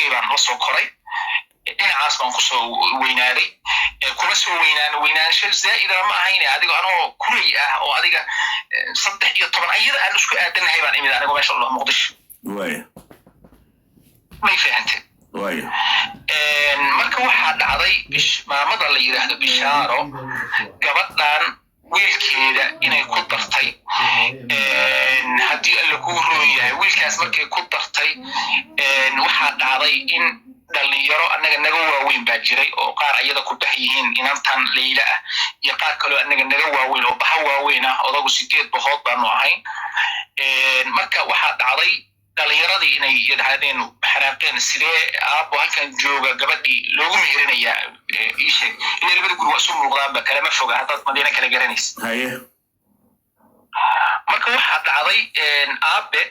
abtigay baan la soo koray dhinacaas baan kusoo weynaaday kuma soo weynaansho zaa'ida ma ahayne adiga anoo kuray ah oo adiga 13 ayada aan isku aadanahay baan imid aniga meesha Allah Muqdisho may fahantay marka waxaa dhacday maamada la yiraahdo Bishaaro gabadhan wiilkeeda inay ku dartay haddii alla ku rooyahay wiilkaas markay ku dartay waxaa dhacday in dhalinyaro anaga naga waaweyn baa jiray oo qaar ayada ku baxyihiin inantan Leila ah iyo qaar kale anaga naga waaweyn oo baxa waaweyn ah odagu 8 boqod baanu ahayn marka waxaa dhacday dhalinyaradii inay yidhaahdeen xanaaqeen sidee aabbo halkan jooga gabadhii loogu meherinayaa ishe inay labada guri waa soo muuqdaanba kalama foga haddaad madiina kala garanaysa marka waxaa dhacday aabe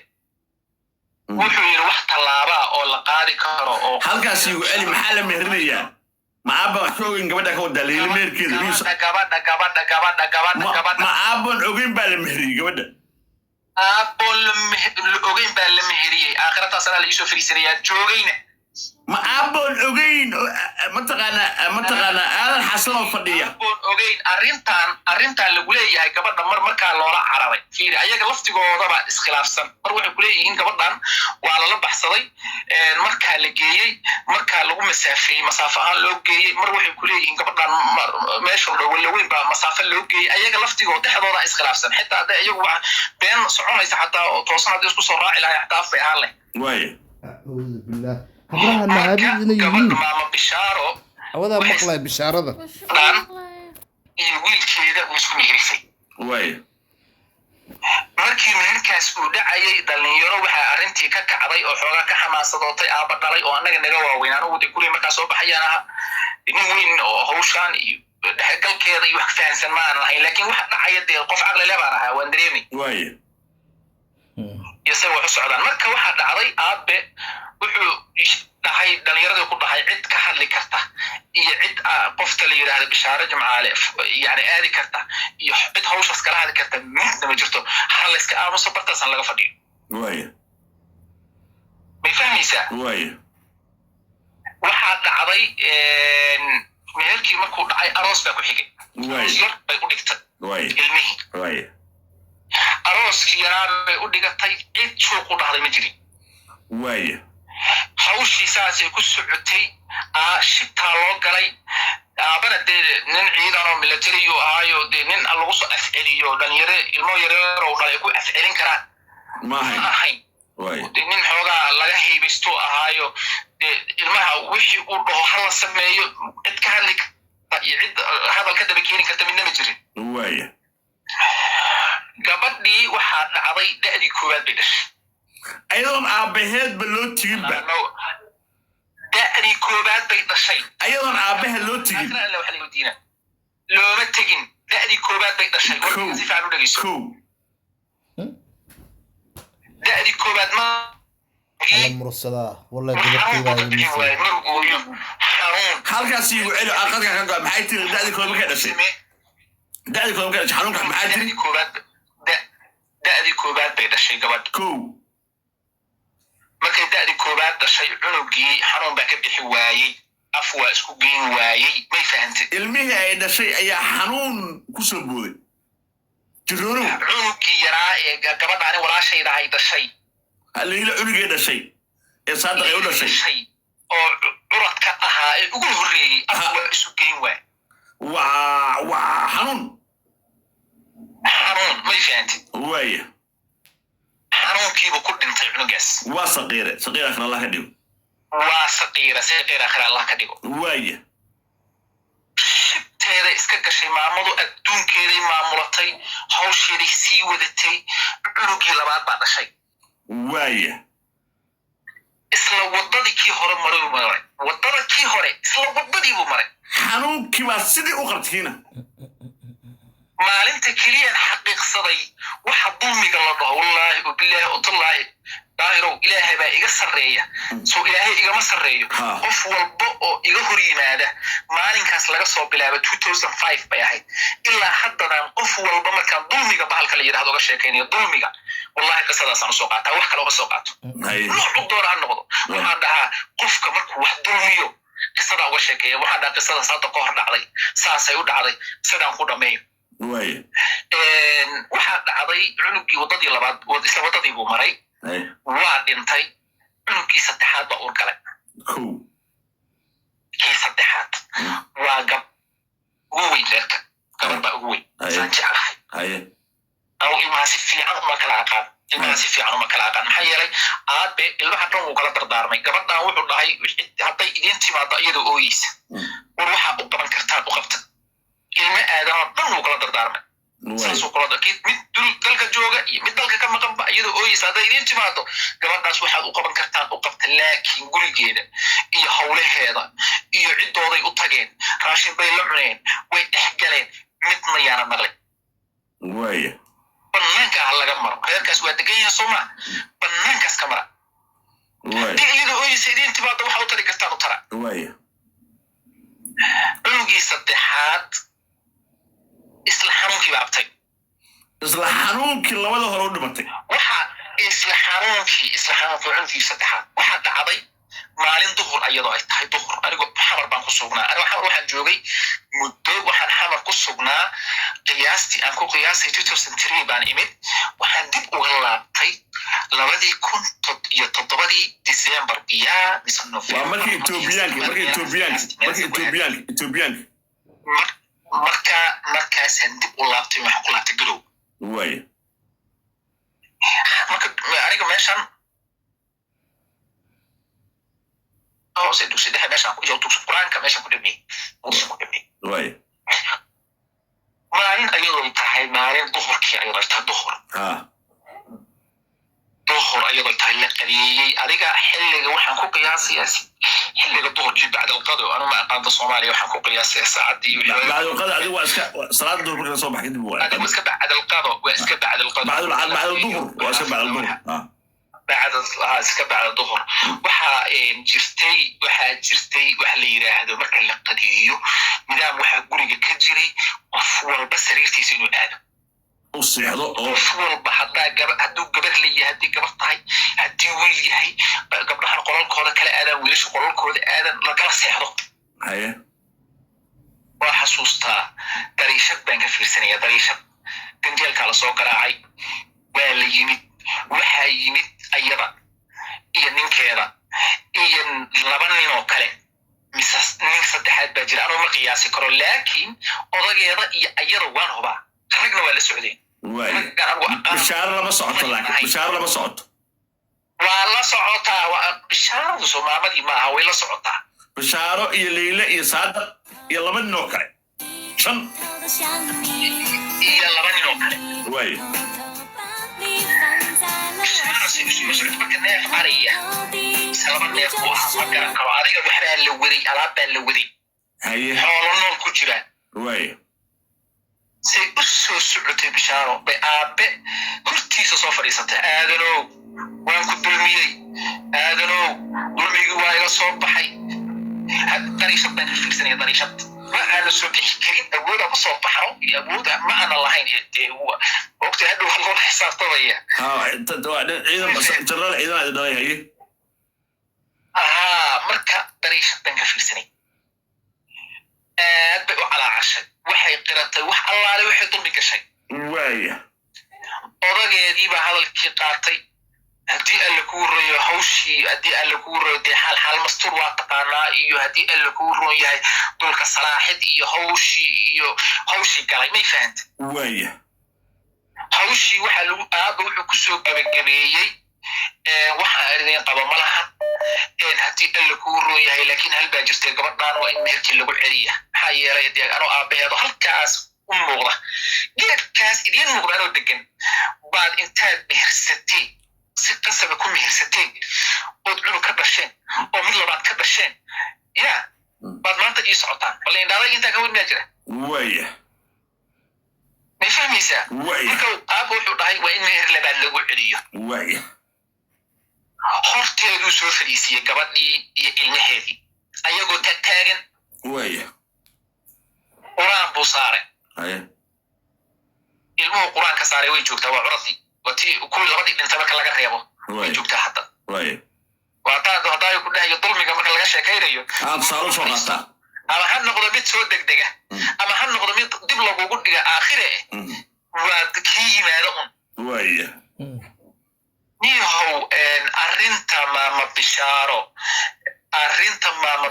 wuxuu yidhi wax tallaaba oo la qaadi karo oo halkaas igu celi maxaa la meherinayaa ma aabba wax ogeyn gabadha ka wada Leila meherkeeda gabadha ma aabban ogeyn baa la meheriyey gabadha أقول أوجين بالمهرية آخرتها سنة اللي يشوف في السريات جوجينا ما أقول أوجين متقنا هذا الحصل الفضية أقول أوجين أرنتان اللي قولي هاي قبضنا مركا لورا عربي في أيها قلفتي قوضا إسخلاف سن مروح قولي إن قبضنا وعلى لب حصلي مركا اللي جاي مركا لو مسافة لو جاي مروح قولي إن قبضنا ماشي ولا وين بقى مسافة لو جاي أيها قلفتي قوضا حضورا إسخلاف سن حتى هذا أيها بين صعونيس حتى توصلنا ديسكو صراع إلى يحتاف في حاله واي أعوذ بالله قبلها النهاري إنه يجين ماما بشارة أودا مقلع بشارة ذا يقول كذا ويسكو مهرسي واي markii meherkaas uu dhacayay dhalinyaro waxa arintii ka kacday oo xoogaa ka xamaasadootay aaba dhalay oo anaga naga waaweyn anigu de kulay markaa soo baxayaan nin weyn oo hawshan iyo dhaxalkeeda iyo wax fahansan ma aan lahayn laakiin waxa dhacaya de qof aqli leh baan ahaa waan dareemay واي يسوي حسعدان marka waxa dhacday aabe wuxuu dhahay dhalinyarada ku dhahay cid ka hadli karta iyo cid qofta la yiraahdo Bishaaro Jimcaale yani aadi karta iyo cid hawshaas kala hadli karta midna ma jirto hal iska aamuso bartaasan laga fadhiyo واي ma fahmaysaa واي waxa dhacday meherkii markuu dhacay aroos baa ku xigay واي bay u dhigtay واي ilmihi واي arooskii yaraabay u dhigatay cid suuq u dhahday ma jirin واي hawshii saasay ku socotay shibtaa loo galay aabana dee nin ciidan oo military oo ahaayo dee nin lagu soo afceliyo dhalinyaro ilmo yaryar oo dhalay ku afcelin karaan ما ahayn واي dee nin xoogaa laga haybisto ahaayo dee ilmaha wixii uu dhaho hala sameeyo cid ka hadli iyo cid hadal ka daba keeni karta midna ma jirin واي gabadhii waxaa dhacday da'dii koowaad bay dhashay أيضاً أبهد بلو تجيبه da'dii koowaad bay dhashay أيضاً أبهد لو تجيب أنا waxa la diina looma tagin da'dii koowaad bay dhashay warkiisa si fiican u dhageyso كو da'dii koowaad ma على مرسلة والله قلت لي halkaas igu celi aqadka ka go'ay maxay tiri da'di koob ka dhashay da'di koob ka dhashay xanuunka maxay tiri da'dii koowaad bay dhashay gabadh كو markay da'dii koowaad dhashay cunugii xanuun baa ka bixi waayey af waa isku geyn waayey may fahantay ilmihii ay dhashay ayaa xanuun ku soo booday jiroono cunugii yaraa ee gabadhaani walaashayda ay dhashay Leila cunugii dhashay ee saadaq ay u dhashay oo curadka ahaa ee ugu horreeyay af waa isu geyn waay waa xanuun may fahantay waaya xanuunkiiba ku dhintay cunugaas waa saqiire akhra Allah ka dhigo waa saqiire akhra Allah ka dhigo waaya shibteeda iska gashay maamadu adduunkeeday maamulatay hawsheeday sii wadatay cunugii labaad baa dhashay waaya isla wadadii kii hore maray wadada kii hore isla wadadii buu maray xanuunkii baa sidii u qabtiina maalinta keliya xaqiiqsaday waxa dulmiga la dhaho wallaahi billahi utallahi daahirow ilaahay baa iga sarreeya soo ilaahay igama sarreeyo qof walba oo iga hor yimaada maalinkaas laga soo bilaabo 2005 bay ahayd ilaa haddadan qof walba markaan dulmiga bahalka la yiraahdo uga sheekaynayo dulmiga wallahi qisadaasaan usoo qaataa wax kale uma soo qaato noocu doona ha noqdo waxaan dhahaa qofka uga sheekeeya waxaa dhaa qisadaas hadda ka hor dhacday saasay u dhacday sidaan ku dhameeyo waxaa dhacday cunugii waddadii labaad isla waddadii buu maray waa dhintay cunugkii saddexaad baa uur galay kii saddexaad waa ugu weyn reerka gabar baa ugu weyn saan jeclahay أو إما سفي عن ما كلاقان إما سفي عن ما كلاقان حيالي عاد بالله حتى وكلا دردارمي قبلنا وحول هاي حتى إذا أنت ما ضيدوا أويس وروح أقبل كرتان وقفت إلما آدم طن وكلا دردارمي ساسو كلا دكيت من دلك جوجا من دلك كم كم بيدوا أويس هذا إذا أنت ما ضو قبلنا سوحة أقبل كرتان وقفت لكن قولي جيدا إيه حوله هذا إيه عدوا ضي أطاقين راشين بيلعنين ويتحقلين مثل يانا مغلي وايه banaanka ah laga maro reerkaas waa degan yahay Soomaa banaankaas ka mara iyadoo oo sideen timaado waxa u tari kartaa u tara cunugii saddexaad isla xanuunkii baabtay isla xanuunkii labada hore u dhimatay waxa isla xanuunkii cunugii saddexaad waxa dhacday maalin duhur ayadoo ay tahay duhur anigu xamar baan ku sugnaa anigu xamar waxaan joogay muddo waxaan xamar ku sugnaa qiyaastii aan ku qiyaasay 2003 baan imid waxaan dib uga laabtay 2007 December biyaa mise November waa markii Ethiopian markaasaan dib u laabtay waxaan ku laabtay garow waaye marka aniga meeshan أو سيدو سيد إحنا ماشان كل يوم القرآن كماشان كل مين واي مارين أيضا تهاي مارين ظهر كي أيضا ظهر ظهر أيضا تهاي لقلي أرجع حل وحن كوك يا سياسي حل الظهر جي بعد القضاء أنا ما قاعد الصومالي وحن كوك يا سياسي عادي بعد القضاء عادي صلاة الظهر بكرة صباح كده بوعي أنا مسك بعد القضاء واسك بعد القضاء بعد الظهر واسك بعد الظهر بعد الظهر waxa jirtay waxa la yiraahdo marka la qadiyo nidaam waxa guriga ka jiray qof walba sariirtiisa inuu aado oo seexdo oo walba hadduu gabar leeyahay haddii gabar tahay haddii wiil yahay gabdhaha qolalkooda kala aadaan wiilasha qolalkooda aadan la kala seexdo haye waa xasuustaa dariishad baan ka fiirsanaya dariishad ganjeelka la soo garaacay waa la yimid waxaa yimid ayada iyo ninkeeda iyo laba nin oo kale mise nin saddexaad baa jira anuu ma qiyaasi karo laakiin odageeda iyo ayada waan hubaa ragna waa la socdeen bishaaro lama socoto laakiin bishaaro lama socoto waa la socotaa waa bishaaradu Soomaalidii ma aha way la socotaa bishaaro iyo Leila iyo Saadaq iyo laba nin oo kale shan iyo laba nin oo kale waaye neef ariya sabab neef oo ah garan karo adiga waxaa la waday alaab baa la waday haye xoolo nool ku jira waaye say u soo socotay bishaaro bay aabe hortiisa soo fadhiisatay aadanow waan ku dulmiyey aadanow dulmigii waa iga soo baxay dariishad baan ka fiirsanaya dariishad ma aana soo bixi karin awooda ku soo baxo iyo awooda ma aana lahayn waqti hadda wax loo xisaabtamaya ciidan dhalay haye marka dariishad baan ka fiirsanay aad bay u calaacashay waxay qiratay wax allaale waxay dulmi gashay waaya odageedii baa hadalkii qaatay haddii alla kuu royo hawshii haddii alla kuu royo dee xaal mastur waa taqaanaa iyo haddii alla kuu ron yahay dulka salaaxid iyo hawshii galay may fahanta waaya hawshii waxaa lagu aaba wuxuu kusoo gabagabeeyey waxaa idin qaba ma lahan haddii alla kuu ron yahay laakiin hal baa jirtay gabadhaan waa in meherkii lagu celiya maxaa yeelay dee anoo aabaheedo halkaas u muuqda geedkaas idiin muuqda anoo degan baad intaad mehersateen si qasaba ku mehersateen ood cunug ka dhasheen oo mid labaad ka dhasheen yaa baad maanta ii socotaan bal indhaaday intaa ka weyn maa jira waaya may fahmaysaa waaya marka aaba wuxuu dhahay waa in meher labaad lagu celiyo waaya horteeduu soo fadhiisiyey gabadhii iyo ilmaheedii ayagoo taagan waaya quraan buu saaray haye ilmuhu quraan ka saaray way joogtaa waa curadii watii kuwii labadii dhintay marka laga reebo way joogtaa hadda waaya waa haddaa ku dhahayo dulmiga marka laga kaga sheekaynayo tusaale soo qaata ama ha noqdo mid soo degdega ama ha noqdo mid dib lagugu dhiga aakhire waa kii yimaado un waaya niyahow arrinta maama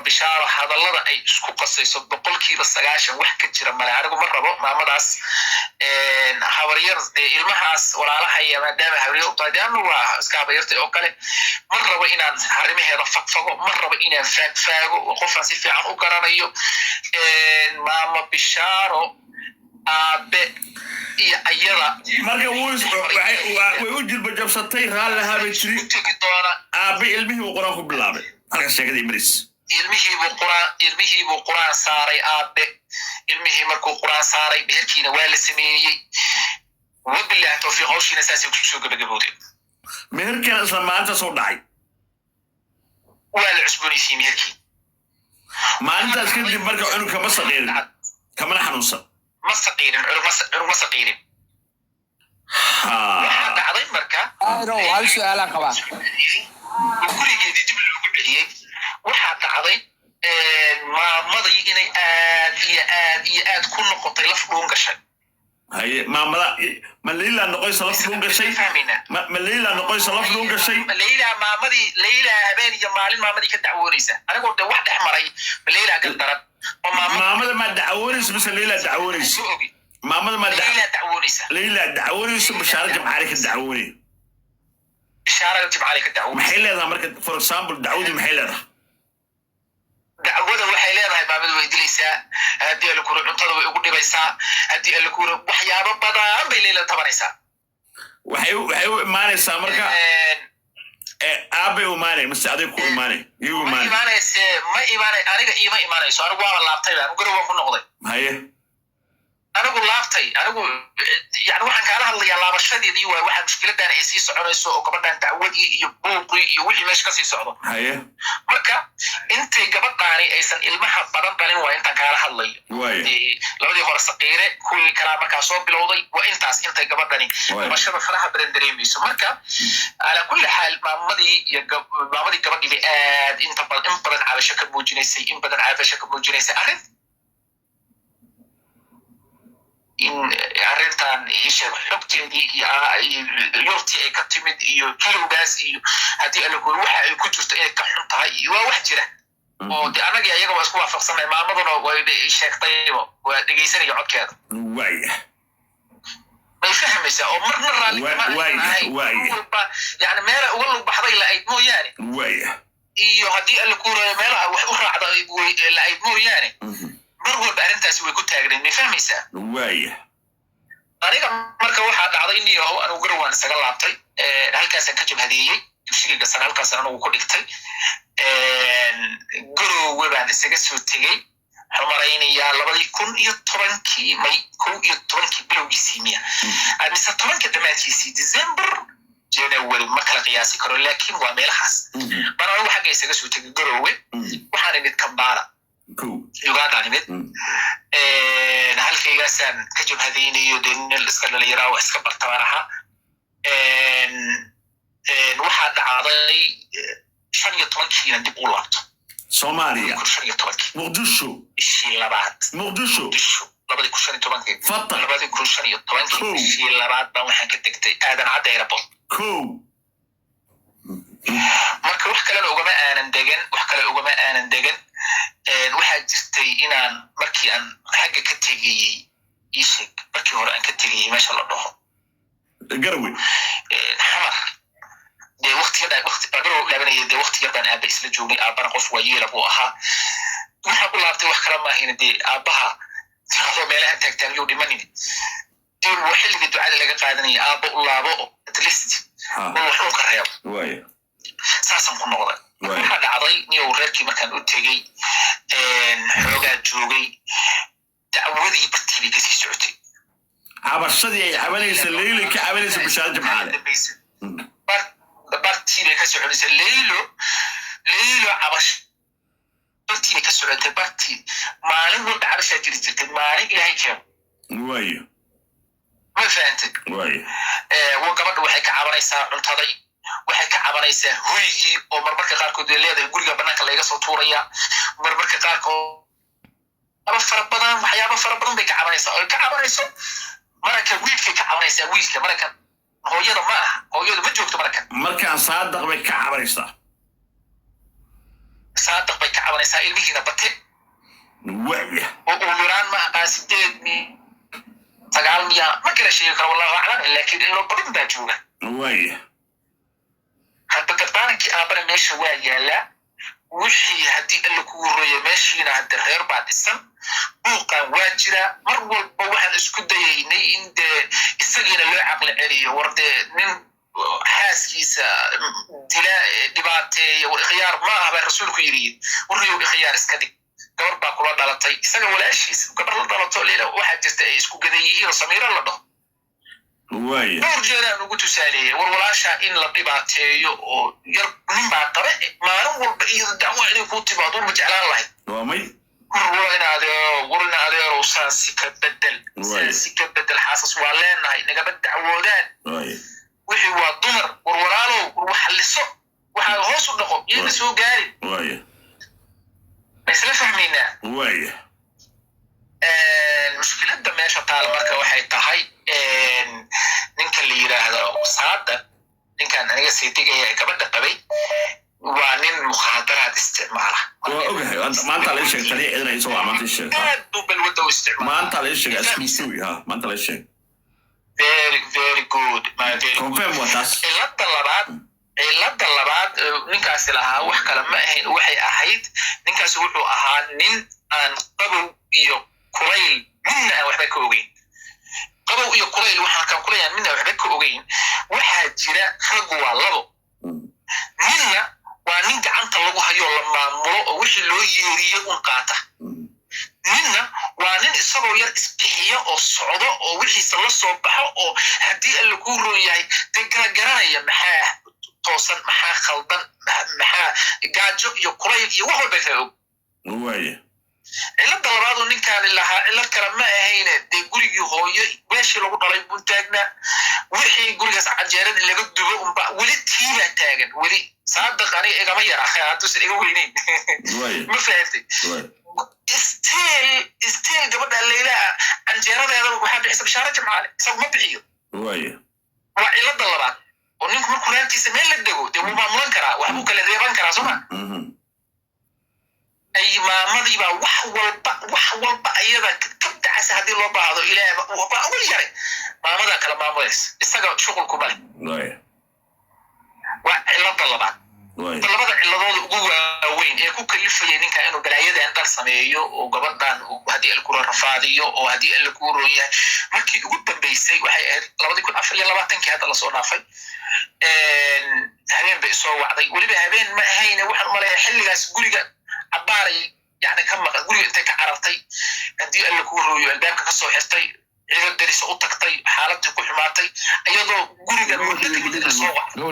bishaaro hadallada ay isku qasayso 90% wax ka jira male anigu ma rabo maamadaas habaryar ilmahaas walaalahaya maadaama habaryar u taadiyaanu waa iska habaryartay oo kale ma rabo inaan arrimaheeda fagfago ma rabo inaan faagfaago qofaan si fiican u garanayo maama bishaaro aabe iyo ayada marka way u jilba jabsatay raal lahaa bay jiri aabe ilmihii uu quraan ku bilaabay halka sheekada imris ilmihii buu quraan saaray aabe ilmihii markuu quraan saaray beerkiina waa la sameeyey wabillahi tawfiiq hawshiina saasay ku soo gabagabowday meherkan isla maanta soo dhacay waa la cusboonaysiiyey meherkii maalintaas kadib marka cunugka ma saqiirin kamana xanuunsan ma saqiirin cunug ma saqiirin waxaa dhacday marka hal su'aalaan qabaa gurigeedii dib loogu celiyey waxaa dhacday maamadii inay aad ku noqotay laf dhuun gashay haye maamada ma leila noqoysa laf dhuun gashay ma leila noqoysa laf dhuun gashay leila habeen iyo maalin maamadii ka dacwoonaysa anigoo de wax dhex maray leila gal daran maamada ma dacwoonaysa mise leila dacwoonaysa maamada ma leila dacwoonaysa bishaaro jimcaale ka dacwoonay bishaaro jimcaale ka dacwoonay maxay leedahay marka for example dacwadii maxay leedahay dacwada waxay leedahay maamadu way dilaysaa haddii alakuro cuntada way ugu dhibaysaa haddii alakuro waxyaabo badan bay leila tabanaysaa waxay u imaanaysaa marka aabe u imaanay mise adig ku imaanay iyagu imaanay ma imaanay aniga iima imaanayso anigu waaba laabtay baan guri waan ku noqday haye anigu laabtay anigu yani waxaan kaala hadlayaa laabashadeedii waay waxaa mushkiladan ay sii soconayso oo gabadhan dacwadii iyo buuqii iyo wixii meesha kasii socdo haye marka intay gabadhaani aysan ilmaha badan dhalin waa intaan kaala hadlayo labadii hore saqiire kuwii kalaa markaa soo bilowday waa intaas intay gabadhani dhimashada faraha badan dareemayso marka calaa kulli xaal maamadii gabadhii bay aad in badan cabasho ka muujinaysay arrin in arrintan isheeg xogteedii iyo yurtii ay ka timid iyo kilowgaas iyo haddii alaguri waxa ay ku jirto inay ka xun tahay iyo waa wax jira oo de anagii ayaga waa isku waafaqsanay maamaduna way sheegtayba waa dhegaysanaya codkeeda waaya may fahmaysaa oo marna raalliwalba yani meela uga lug baxday la-ayd mooyaane waaya iyo haddii alaguri meelaha wax u raacda la-ayd mooyaane mar walba arrintaasi way ku taagnayd may fahmaysaa waaya aniga marka waxaa dhacday niyahow anigu garawaan isaga laabtay halkaasaan ka jabhadeeyey dugsigayga sare halkaasaan anigu ku dhigtay garowe baan isaga soo tegey waxaan maraynayaa 2010 may 11 bilowgiisii miya mise 10 dhammaadkiisii December January ma kala qiyaasi karo laakiin waa meelahaas baan anigu xagga isaga soo tegey garowe waxaan imid Kampala Uganda nimid halkaygaasaan ka jabhadaynayo dee nin iska dhaliyaraa wax iska bartabaan ahaa waxaa dhacday 15 dib u laabto Soomaaliya Muqdisho bishii labaad Muqdisho 2015 fata 2015 bishii labaad baan waxaan ka tegtay aadan cadde airport marka wax kale ugama aanan degan waxaa jirtay inaan markii aan xagga ka tegayey isheeg markii hore aan ka tegayey meesha la dhaho garowe xamar dee waqti yarbaan aabba isla joognay aabbana qof waa yeela buu ahaa waxaan u laabtay wax kala maahayna dee aabbaha tirado meelaha taagtaan yuu dhimanin dee waa xilliga ducada laga qaadanaya aabba u laabo at least wuxuu ka reebo saasaan ku noqday waxaa dhacday niyow reerkii markaan u tegey xoogaa joogay dacwadii bartii bay kasii socotay cabashadii ay cabanaysa leila ka cabanaysa bishaaro jimcaale bartii bay ka soconaysa leilo cabash bartii bay ka socotay bartii maalin walba cabashaa jiri jirtay maalin ilaahay keeno waayo ma fahantay waayo gabadha waxay ka cabanaysaa cuntada waxay ka cabanaysaa hoygii oo marmarka qaarkood ay leedahay guriga bannaanka laga soo tuuraya marmarka qaarkood waxyaaba fara badan bay ka cabanaysaa oo ka cabanayso marka wiilkay ka cabanaysaa wiilka marka hooyada ma aha hooyadu ma joogto markaan saadaq bay ka cabanaysaa ilmihiina bate waya oo uraan ma aqaan 8 miya ma kala sheegi karo wallahu aclam laakiin ilo badan baa jooga waya hadda gabdhankii aabana meesha waa yaala wixii haddii alla kugu royo meeshiina hadda reer baa dhisan buuqan waa jira mar walba waxaan isku dayaynay in dee isagiina loo caqli celiyo war dee nin xaaskiisa dila dhibaateeya war ikhyaar ma aha baa rasuulku yidhi warriyow ikhyaar iska dhig gabar baa kula dhalatay isaga walaashiisa gabar la dhalato leela waxaa jirta ay isku gadan yihiin oo samiiro la dhaho waya dhowr jeeraan ugu tusaaleeyay war walaasha in la dhibaateeyo oo yar nin baa qabe maalin walba iyada dacwo inay kuu timaado ma jeclaan lahayd waa may warina adeerow saasi ka bedel xaasas waa leenahay nagaba dacwoodaan wixii waa dumar war walaalow war waxaliso waxaa hoos u dhaqo iyana soo gaarin waya isla fahmaynaa waya mushkiladda meesha taal marka waxay tahay ninka la yiraahdo saada ninkan aniga sii digaya gabadha qabay waa nin mukhaadaraad isticmaala waa ogahay maanta la sheegay tani inay soo amaantay sheegay aad buu balwada u isticmaala maanta la sheegay askuusi maanta la sheegay very good confirm what us cilada labaad ninkaasi lahaa wax kale ma ahayn waxay ahayd ninkaasi wuxuu ahaa nin aan qabow iyo kulayl midna aan waxba ka ogeyn qabow iyo kulayl waxaan kan kulayaan midna waxba ka ogeyn waxaa jira raggu waa labo ninna waa nin gacanta lagu hayo la maamulo oo wixii loo yeeriyo un qaata ninna waa nin isagoo yar isbixiyo oo socdo oo wixiisa la soo baxo oo haddii alla kuu roon yahay dee garanaya maxaa toosan maxaa khaldan maxaa gaajo iyo kulayl iyo wax walba kala og waya cilada labaadu ninkaani lahaa cilad kale ma ahayne dee gurigii hooyo meeshii lagu dhalay buu taagnaa wixii gurigaas canjeeradii laga dubo unba weli tiibaa taagan weli saadaq aniga igama yar akhay hadduusan iga weyneyn ma fahamtay still gabadha leylaa canjeeradeeda waxaa bixisa bishaaro jimcaale isagu ma bixiyo waya waa cilada labaad oo ninku markuu reerkiisa meel la dego dee wuu maamulan karaa waxbuu kala reeban karaa sooma ay maamadii baa wax walba ayada ka dacasa haddii loo baahdo ilaahay baa ugu yaray maamadaa kala maamulaysa isaga shuqulku male waa cilada labaad labada ciladooda ugu waaweyn ee ku kalifayay ninka inuu balaayadan dal sameeyo oo gabadhan haddii alkura rafaadiyo oo haddii alla kuu roon yahay markii ugu dambaysay waxay ahayd 2024 hadda lasoo dhaafay habeen bay soo wacday weliba habeen ma ahayne waxaan u maleeyaa xilligaas guriga cabaaray yani ka maqan guriga intay ka carartay haddii alla kuu rooyo albaabka kasoo xirtay ciidan darisa u tagtay xaaladii ku xumaatay iyadoo guriga muddo soo wacday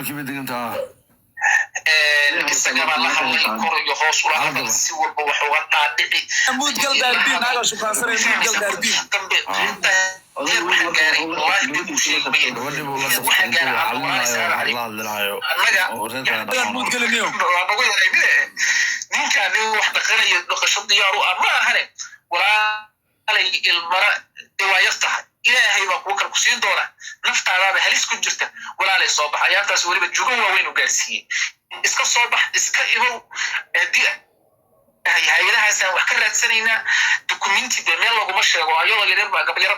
isagabaa la hadlay kor iyo hoos ula hadal si walba wax uga dhaadhici mudgal daarbiin naga shukaansanay mudgal daarbiin dambe waxaan gaaray wallahi dib u sheegmay waxaan gaaray annaga mudgaliniyo nagu yahay ninkaan nin wax dhaqanayo dhaqasho diyaar u ah ma ahane walaalay ilmara diwaayar tahay ilaahay baa kuwa kale ku siin doona naftaadaaba halis ku jirta walaalay soo bax ayaantaas weliba jugo waaweyn u gaarsiiyey iska soo bax iska ibow haddii hay-adahaasaan wax ka raadsanaynaa dokumenti dee meel laguma sheego ayadoo yaryar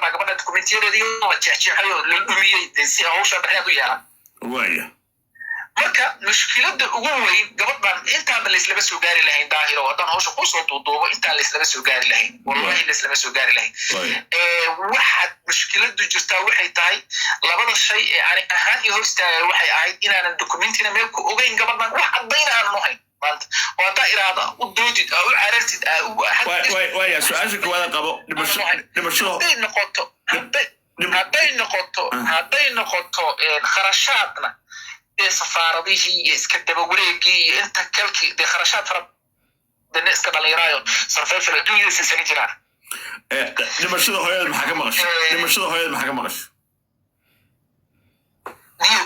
baa gabadha dokumentiyadeedii la jeexjeexay oo la dhumiyey dee si hawsha dhexdeed u yeelan waya marka mushkiladda ugu weyn gabadhan intaanba laislama soo gaari lahayn daahiro haddaan hawsha kusoo duuduubo intaan laislama soo gaari lahayn wallahi laislama soo gaari lahayn waxaad mushkiladdu jirtaa waxay tahay labada shay ee ani ahaan iyo hor istaagay waxay ahayd inaanan dokumentina meel ku ogeyn gabadhan wax caddayn aanan u hayn maanta oo haddaa iraahda u doodid u carartid waya su-aasha kuwaada qabo dhimashado hadday noqoto kharashaadna ee safaaradihii iyo iska daba wareegii iyo inta kalkii dee kharashaad fara badan iska dhalinyaraayo sarfeefil adduunyada isaga jiraan dhimashada hooyada maxaa ka maqasho niyo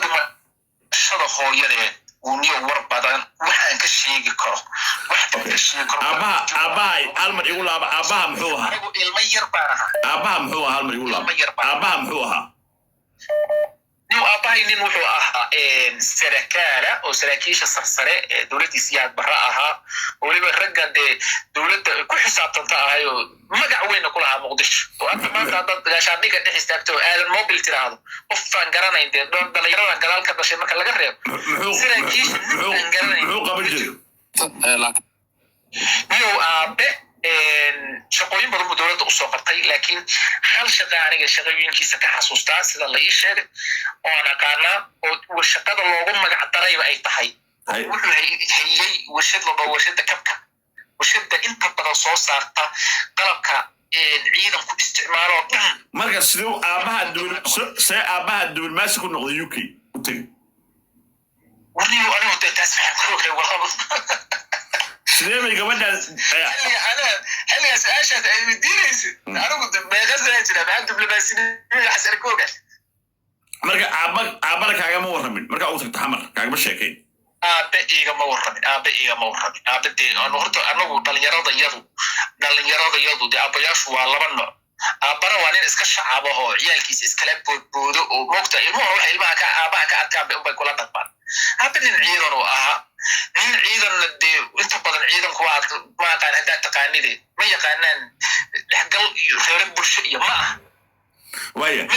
dhimashada hooyadeed ونيو وربادان وحن كشيء كره وحن كشيء كره أبا هالمر يقول أبا محوها المير بارها أبا محوها هالمر يقول أبا محوها نيو أبا إن محوها سركالة أو سركيش السرسرة دولة سياد براءها ولي برجع دولة كل حساب تنتهي هايو ما قاعدين كلها مقدش وأنت ما تعرض عشان ديك تحسبته هذا الموبيل تراهو وفان قرانا إنت دون دليلنا قلال كذا شيء ما كلا قريب سركيش محو قبل جري نيو أبا shaqooyin badan buu dowladda u soo qabtay laakiin hal shaqo aniga shaqooyinkiisa ka xasuustaa sida la ii sheegay oo aan aqaanaa oo shaqada loogu magac darayba ay tahay wuxuu hayay warshad laba warshada kabka warshada inta badan soo saarta qalabka ciidanku isticmaalo marka sidoo aabaha diblomaasi ku noqday UK u tagay wariyo anigu taas waxaan ku ogay سليمي قبل أنا سأشهد أي مدينيس أنا كنت بغزل أجرا بعد دبلوماسيين حسن كوجا مركا عبارك حاجة مورمين مركا أوصل تحمل حاجة بشكل بقي مورمين بقي مورمين بدي أنا هرت أنا قلت دل يرضى دي أبياش والله منه أبرا وانين إسكش عباه عيال كيس إسكلاب بودو ومقطع المهم إلما كأباك أتكلم بأمي كلها تقبل أبدين عيران وأها من عيدان لدي انت بدن عيدان كواد ما كان هدا تقانيدي ما يقانان حقل خير برشيه ما ويا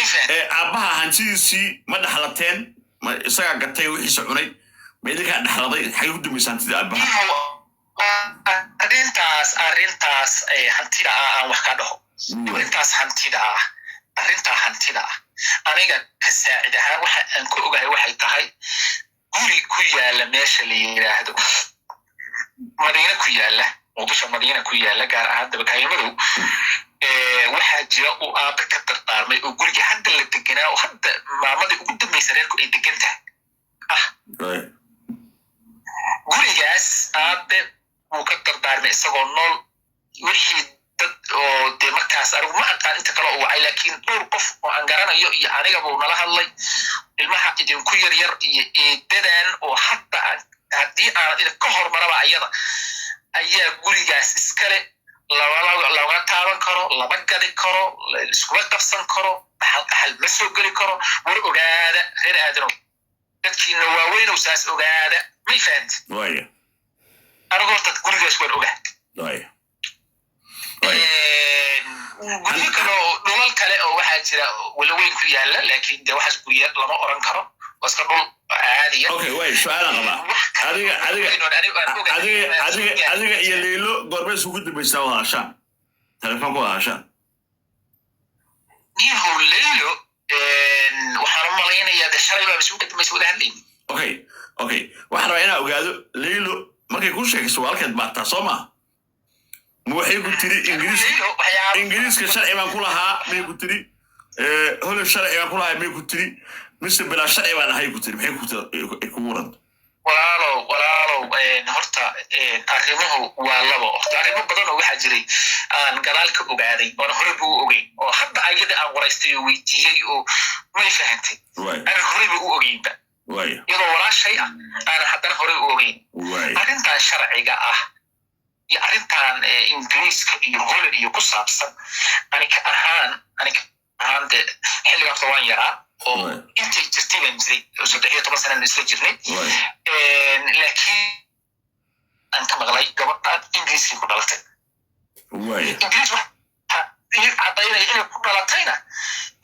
ابها هانتيسي ما دخلتين ما اسا غتاي وخي سكوني ميدك دخلday xay u dumisantida ابها arintaas hantida aan wax ka dhaho arintaas hantida aniga ka saacidaha waxa aan ku ogahay waxay tahay guri ku yaala meesha la yiraahdo madiina ku yaala muqdisho madiina ku yaala gaar ahaan dabakaymadu waxa jira oo aab ka tartaarmay oo guriga hadda la deganaa oo hadda maamadii ugu dambeysay reerku ay degan tahay gurigaas aab uu ka tartaarmay isagoo nool wixii dad oo de markaas anigu ma aqaan inta kale oo wacay laakiin dhowr qof oo aan garanayo iyo aniga buu nala hadlay ilmaha idinku yar iyo eedadan oo hadda haddii aan idinka hormaraba ayada ayaa gurigaas iskale laga taaban karo laba gadi karo iskuba qabsan karo hal ma soo geli karo war ogaada reer aadano dadkiina waaweyn oo saas ogaada may fahanti waya anigu horta gurigaas waan ogaa waya guri kale oo dhulal kale oo waxaa jira wala weyn ku yaala laakiin de waxaas guriya lama oran karo waska dhul caadiya okay way su'aalan qaba adiga iyo leelo goorma isugu dambaysaa wadaashaan telefoon ku wadaashaan niyo leelo waxaan malaynayaa de shalay baa isugu dambaysaa wada hadlayni okay waxaan rabaa inaan ogaado leelo markay ku sheegayso walkeed baataa soo ma waxay ku tiri ingiriiska sharci baan ku lahaa may ku tiri holo sharci baan ku lahaa may ku tiri mise bila sharci baan ahay ku tiri maxay ku waran walaalo horta arrimuhu waa labo arrimo badan oo waxaa jiray aan gadaal ka ogaaday oon hore buu ogeyn oo hadda ayada aan waraystay oo weydiiyey oo may fahantay aan hore buu ogeynba iyadoo walaashay ah aan haddana hore u ogeyn arrintan sharciga ah iyo arrintan ingiriiska iyo holand iyo ku saabsan aniga ahaan de xilligaas waan yaraa oo intay jirtay baan jiray 13 sano isla jirnay laakiin aan ka maqlay gabadhaan ingiriiska ku dhalatay ingiriis waxa caddaynaya inay ku dhalatayna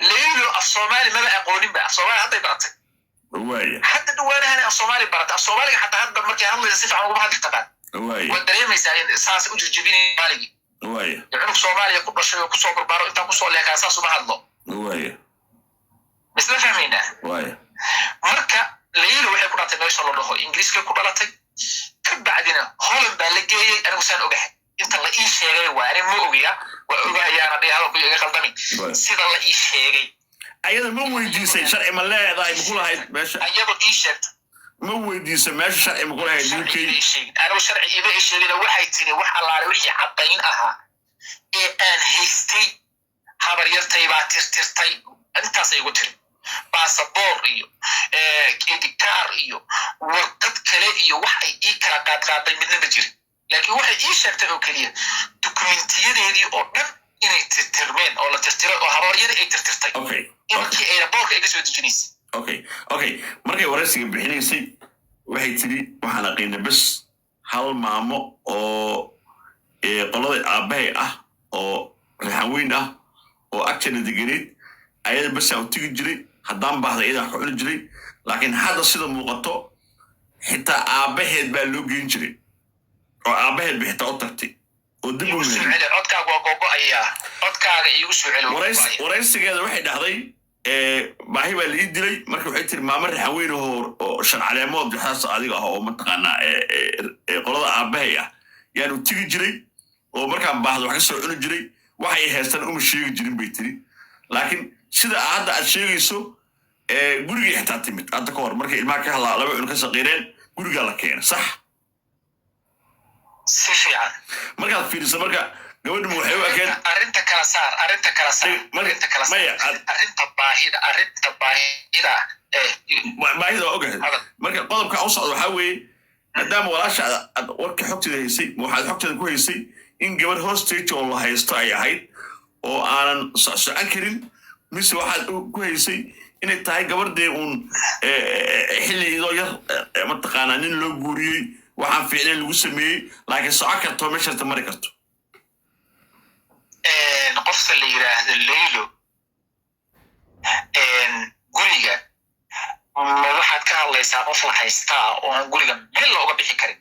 leelo af soomaali maba aqooninba af soomaali hadday baratay hadda dhawaanahan af soomaali barata af soomaaliga xataa hadda markay hadlaysa si fiican uguma hadli taqaan ودريميسا ساس وجوجبيني مالي واي يعني سوماليا كل شيء كسو بربارو انت كسو لك اساس ما هادلو واي بس ما فهمينا واي marka leeyahay waxay ku dhaatay meesha loo dhaho ingiriiska ku dhalatay kabacdina holan baa la geeyay anigu saan ogahay inta la ii sheegay waa arin ma ogiya waa ogaayaan dhiyada ku iga qaldami sida la ii sheegay ayada ma weydiisay sharci ma leedahay ma ku lahayd meesha ayada ii sheegtay ما ودي سماش شرعي مقولها يدوكي أنا شرعي إذا إيش اللي لو واحد تري واحد الله وحي عطين أن هيستي خبر يرتي بعد ترتي أنت سيقتل basaboor iyo edikaar iyo warqad kale iyo wax ay ii kala qaadqaaday midna ma jirin laakiin waxay ii sheegtay oo keliya dukumentiyadeedii oo dhan inay tirtirmeen oo la tirtiray oo habaryadii ay tirtirtay markii airportka ay ka soo dejinaysay okay markay waraysiga bixinaysay waxay tiri waxaan aqaynay bas hal maamo oo qolada aabahay ah oo raxan weyn ah oo agteena deganeed ayada bas aan u tegi jiray haddaan baahda iyadaan ka cuni jiray laakiin hadda sida muuqato xitaa aabaheed baa loo geyn jiray oo aabaheed ba xitaa u tagtay oo dib u codkaaga waa googo-ayaa codkaaga iigu soo celi waraysigeeda waxay dhahday baahi baa laii dilay marka waxay tiri maamo raxan weyn oo shan caleemood jaxaas adiga ah oo mataqaanaa qolada aabahay ah yaan u tegi jiray oo markaan baahda wax ka soo cuni jiray waxay haystaan uma sheegi jirin bay tiri laakiin sida hadda aad sheegayso gurigii xitaa timid hadda ka hor markay ilmaha ka hadlaa laba cun ka saqiireen gurigaa la keena sax si fiican markaad fiiriso marka gabadhu waxay u ekeen arrinta kala saar arrinta baahida baahida waa ogahay marka qodobka u socda waxaa weeye maadaama walaasha aad warka xogteeda haysay waxaad xogteeda ku haysay in gabadh hostage oo la haysto ay ahayd oo aanan socon karin mise waxaad ku haysay inay tahay gabardee uun xilli idoo yar mataqaanaa nin loo guuriyey waxaan fiicnayn lagu sameeyey laakiin socon karto meeshaasta mari karto qofka la yiraahdo leylo guriga waxaad ka hadlaysaa qof la haystaa oo aan guriga meel looga bixi karin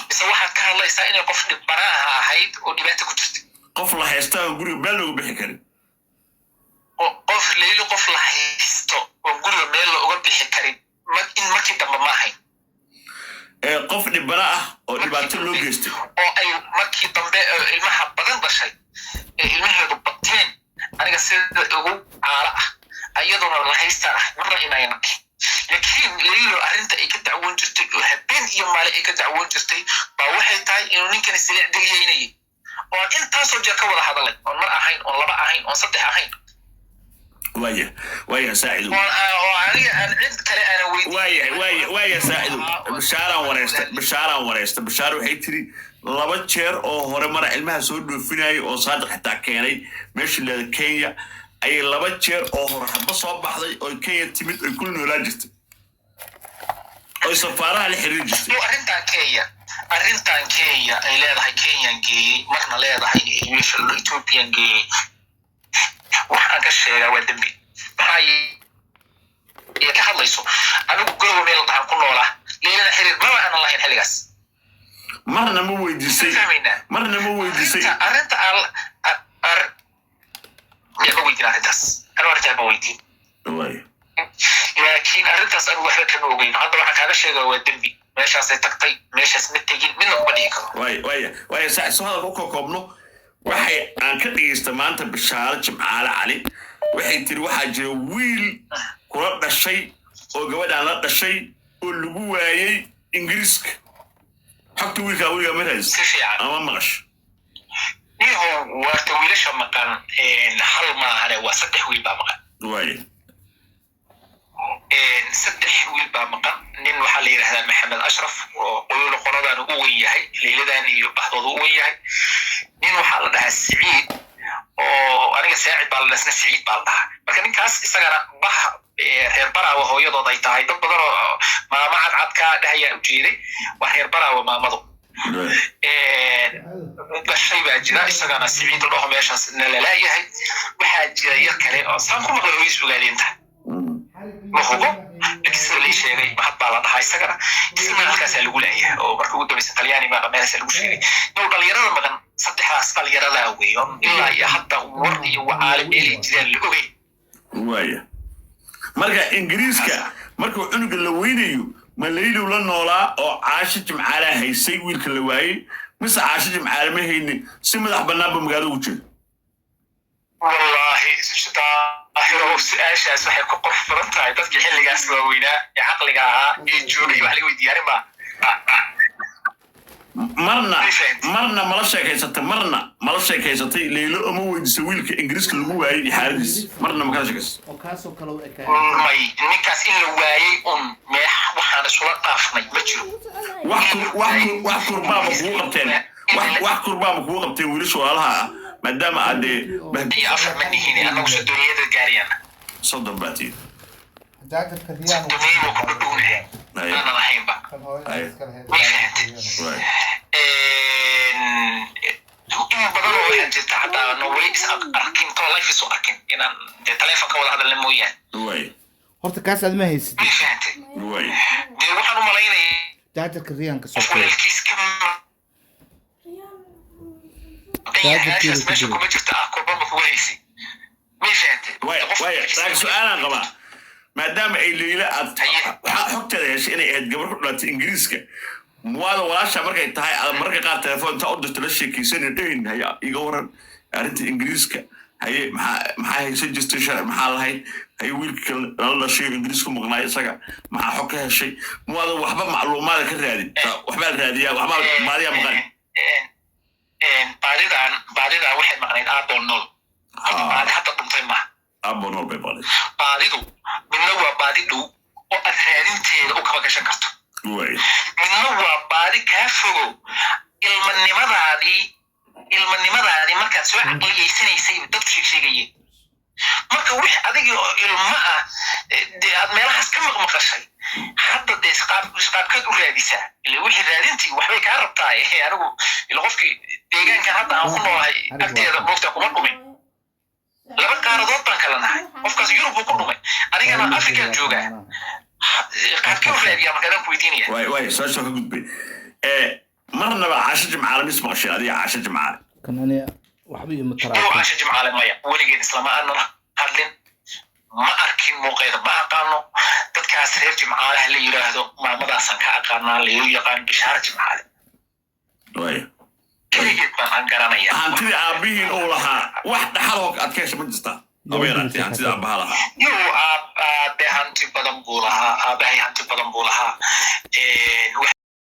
mise waxaad ka hadlaysaa inay qof dhibbanaaha ahayd oo dhibaato ku jirta qof la haystaa oo guriga meel looga bixi karin qof leylo qof la haysto oo guriga meel looga bixi karin in markii dambe ma ahayn qof dhibbana ah oo dhibaato loo geystay oo ay markii dambe ilmaha badan dhashay ilmaheedu bateen aniga sida ugu caala ah ayaduna la haystaa ah marna inayna laakiin leylo arrinta ay ka dacwoon jirtay oo habeen iyo maale ay ka dacwoon jirtay baa waxay tahay inuu ninkani silic deliyeynayay oo intaasoo jeer ka wada hadalay oon mar ahayn oon laba ahayn oon saddex ahayn وايه ساعدوا وايه ساعدوا بشارة وريست بشارة waxay tiri laba jeer oo hore mar ilmaha soo dhoofinay oo saadiq xitaa keenay meeshii la Kenya ay laba jeer oo hore hadba soo baxday oo Kenya timid ay kullu noolaa jirtay oo safaaraha la xiriir jirtay arrintan Kenya ay leedahay Kenyan geeyay marna leedahay Ethiopian geeyay waxaan ka sheegaa waa dambi maxay ka hadlayso anigu guriga meel aan ku noolaa leelana xiriir ma aan lahayn xiligaas marna ma weydiisay arrinta ya ma weydiin arrintaas ana warjaa ma weydiin laakiin arrintaas anigu waxba kama ogeyn hadda waxaan kaaga sheegaa waa dambi meeshaasay tagtay meeshaas ma tegin midna kuma dhihi karo waaya saac soo hadal ku koobno waxay aan ka dhigeysta maanta Bishaaro Jimcaale Cali waxay tiri waxaa jira wiil kula dhashay oo gabadhan la dhashay oo lagu waayay Ingiriiska xogta wiilka marays ama maqash niho waa wiilasha maqan hal ma ahane waa saddex wiil baa maqan saddex wiil baa maqan nin waxaa la yidhahdaa Maxamed Ashraf oo qoylo qoradaan ugu weyn yahay leeladan iyo baxdooda ugu weyn yahay nin waxaa la dhahaa Siciid oo aniga Saacid baa la dhasna Siciid baa la dhahaa marka ninkaas isagana baha reer Baraawo hooyadood ay tahay dad badan oo maama cad ka dhahaya u jeeday waa reer Baraawo maamadu bashay baa jira isagana Siciid oo dhaho meeshaas la leeyahay waxaa jira yar kale oo saan ku maqlay hooyis ogaadinta mahubo laakiin la sheegay maxad baa la dhahay isagana isna halkaas lagu leeyahay oo markuu u dambeysay Talyaani ma qameeyay lagu sheegay inuu dhalinyarada maqan saddexdaas dhalinyarada weeyo ilaa iyo hadda war iyo caalam ee jiraan la ogay waaya marka Ingiriiska markuu cunuga la weynayo ma leeylo la noolaa oo Caasha Jimcaale haysay wiilka la waayay mise Caasha Jimcaale ma hayni si madax banaanba magaalada u jeedo wallahi ahiro su'aashaas waxay ku qorfan tahay dadkii xilligaas waaweynaa ee caqliga ahaa ee joogay wax laga weydiiyay ma marna mala sheekaysatay mala sheekaysatay leelo ama weydiisay wiilka ingiriiska lagu waayay xaaladiis marna ma kala sheekaysay oo kaasoo kale u ekaa may ninkaas in la waayay meex waxaan isula dhaafnay ma jiro wax kurbaama kugu qabteen wax kurbaama kugu qabteen wiilasha walaalaha maadaama aad iyo afar ma nihiin anagu soddoniyada gaariyana soddon baatiin jaajabka riyaan soddoniyada ku dhudhuunahay aanan ahaynba in badan oo waxaa jirta hataa no weli is arkin too life isu arkin inaan dee taleefonka wada hadalna mooyaane horta kaas aad ma haysatid ma fahantay dee waxaan u malaynaya jaajabka riyaanka soo walaalkiis ka meesha kuma jirta kurbama kugu haysay ma fahantay laakiin su-aalaan qabaa maadaama ay leila aad waxaa xogteeda heshay inay ahayd gabar ku dhalatay ingiriiska muwaada walaasha markay tahay aad mararka qaar telefoonta u dirto la sheekaysanay dhayn haya iga waran arrinta ingiriiska haye maxaa haysan jirtay shalay maxaa lahayd haye wiilka lala dhashay ingiriisku maqnaay isaga maxaa xog ka heshay muwaada waxba macluumaada ka raadin waxbaa la raadiyaa waxbaa baadiyaa maqan baadidan waxay maqnayd aaboo nool baadi hadda dhuntay maaha aaboo nool bay baadi baadidu midna waa baadi dhow oo aad raadinteeda u kaba gashan karto midna waa baadi kaa fogo ilmanimadaadii markaad soo caqliyeysanaysay dadku sheegayeen marka wix adigii oo ilmo ah dee aad meelahaas ka maqmaqashay hadda dee isqaabkeed u raadisaa ile wixii raadintii waxbay kaa rabtaa anigu ila qofkii deegaankan hadda aan ku noolahay agteeda moogta kuma dhumin laba qaaradood baan kala nahay qofkaas yurub buu ku dhumay anigana afrikaan joogaa qaabkee u raadiyaa markaadaan ku weydiinaya way soo ka gudbay marnaba caasho jimcaale mis maqashay adiga caasho jimcaale kan ani waxba iyo oo caasho jimcaale maya weligeed islama aanan hadlin ma arkin muuqeeda ma aqaano dadkaas reer jimcaalaha la yiraahdo maamadaasaan ka aqaanaa lagu yaqaan bishaar jimcaale keligeed baan aan garanaya hantidii aabihiin uu lahaa wax dhaxaloo aad ka hesha ma jirtaa abeeraatay hantida aabaha lahaa aabe hanti badan buu lahaa aabahay hanti badan buu lahaa